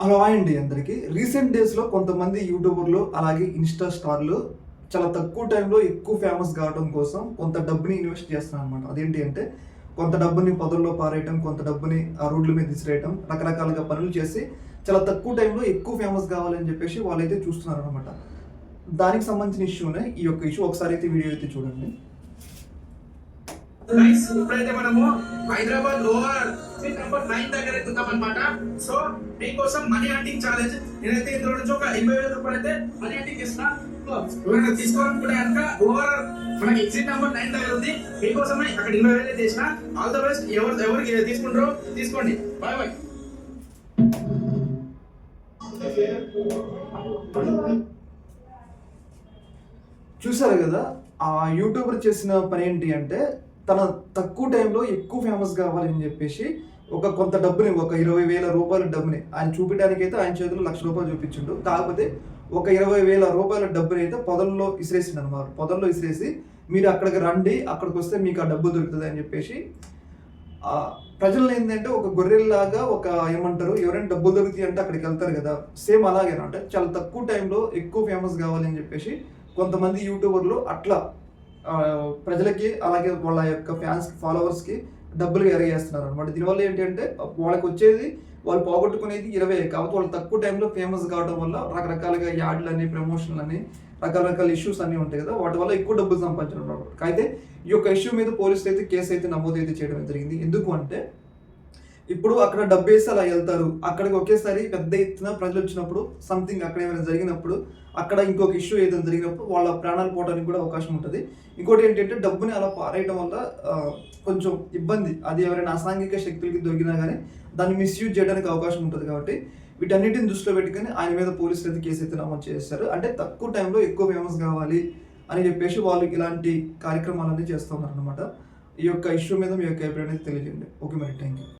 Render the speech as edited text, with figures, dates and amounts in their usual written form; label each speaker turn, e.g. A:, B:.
A: Hello! Hi అండి అందరికి. Recent డేస్‌లో కొంతమంది యూట్యూబర్లు, అలాగే ఇన్‌స్టా స్టార్‌లు చాలా తక్కువ టైంలో ఎక్కువ ఫేమస్ కావడం కోసం కొంత డబ్బుని ఇన్వెస్ట్ చేస్తున్నారనమాట. అదేంటి అంటే కొంత డబ్బుని పొదల్లో పారేయటం, కొంత డబ్బుని రోడ్ల మీద విసిరేయటం, రకరకాలుగా పనులు చేసి చాలా తక్కువ టైంలో ఎక్కువ ఫేమస్ కావాలని చెప్పేసి వాళ్ళైతే చూస్తున్నారనమాట. దానికి సంబంధించిన ఇష్యూనే ఈ యొక్క ఇష్యూ. ఒకసారి అయితే వీడియో అయితే చూడండి.
B: గైస్ ఇప్పుడైతే మనము హైదరాబాద్ లోవర్ నెంబర్ 9 దగ్గర ఎత్తుతాం అనమాట. సో మీకోసం మనీ హంటింగ్ ఛాలెంజ్. నేనైతే ఇందులో నుంచి ఒక 80,000 రూపాయలు అయితే మనీ హంటింగ్ ఇస్తున్నా. ఎవరైనా తీసుకోవాలనుకుంటే కనుక ఓవర్ మనకి ఎగ్జిట్ నెంబర్ 9 దగ్గర ఉంది. మీకోసమే అక్కడ 20,000 చేసిన. All the best. ఎవరికి తీసుకుంటారో తీసుకోండి. Bye bye.
A: చూసారు కదా! ఆ యూట్యూబర్ చేసిన పనేంటి అంటే, తన తక్కువ టైంలో ఎక్కువ ఫేమస్ కావాలని చెప్పేసి కొంత డబ్బుని, ఒక 20,000 రూపాయల డబ్బుని ఆయన చూపియడానికైతే ఆయన చేతిలో రూ. 1,00,000 చూపించిండు. కాకపోతే ఒక 20,000 రూపాయల డబ్బునైతే పొదల్లో ఇసిరేసిండనమాట. పొదల్లో ఇసిరేసి, మీరు అక్కడికి రండి, అక్కడికొస్తే మీకు ఆ డబ్బు దొరుకుతది అని చెప్పేసి ప్రజల్ని ఏందంటే ఒక గొర్రెల్లాగా ఏమంటారు, ఎవరైనా డబ్బులు దొరుకుతాయి అంటే అక్కడికెళ్తారు కదా! సేమ్ అలాగేనమాట. చాలా తక్కువ టైంలో ఎక్కువ ఫేమస్ కావాలని చెప్పేసి కొంతమంది యూట్యూబర్లు అట్లా ప్రజలకి, అలాగే వాళ్ళ యొక్క ఫ్యాన్స్‌కి, ఫాలోవర్స్‌కి డబ్బులు ఎరగేస్తున్నారు అనమాట. దీనివల్ల ఏంటంటే వాళ్ళకొచ్చేది, వాళ్ళు పోగొట్టుకునేది 20. కాకపోతే వాళ్ళు తక్కువ టైంలో ఫేమస్ కావడం వల్ల రకరకాలుగా యాడ్లని, ప్రమోషన్‌లని, రకరకాల ఇష్యూస్ అన్నీ ఉంటాయి కదా! వాటి వల్ల ఎక్కువ డబ్బులు సంపాదించడం. అయితే ఈ యొక్క ఇష్యూ మీద పోలీసులు అయితే కేసు అయితే నమోదైతే చేయడం జరిగింది. ఎందుకు అంటే, ఇప్పుడు అక్కడ డబ్బేసి అలా ఎళ్తారు. అక్కడికి ఒకేసారి పెద్ద ఎత్తున ప్రజలొచ్చినప్పుడు, సంథింగ్ అక్కడ ఏమైనా జరిగినప్పుడు, అక్కడ ఇంకొక ఇష్యూ ఏదైనా జరిగినప్పుడు వాళ్ళ ప్రాణాలు పోవడానికి కూడా అవకాశం ఉంటది. ఇంకోటేంటంటే డబ్బుని అలా పారేయడం వల్ల కొంచెం ఇబ్బంది. అది ఎవరైనా అసాంఘిక శక్తులకి దొరికినా గానీ దాన్ని మిస్‌యూజ్ చేయడానికి అవకాశం ఉంటది కాబట్టి, వీటన్నిటిని దృష్టిలో పెట్టుకొని ఆయన మీద పోలీసులైతే కేసైతే నమోదు చేశారు. అంటే తక్కువ టైంలో ఎక్కువ ఫేమస్ కావాలి అని చెప్పేసి వాళ్ళు ఇలాంటి కార్యక్రమాలన్నీ చేస్తున్నారనమాట. ఈ యొక్క ఇష్యూ మీద మీ యొక్క అభిప్రాయం అనేది తెలియజేయండి. ఓకే మరి. Thank you.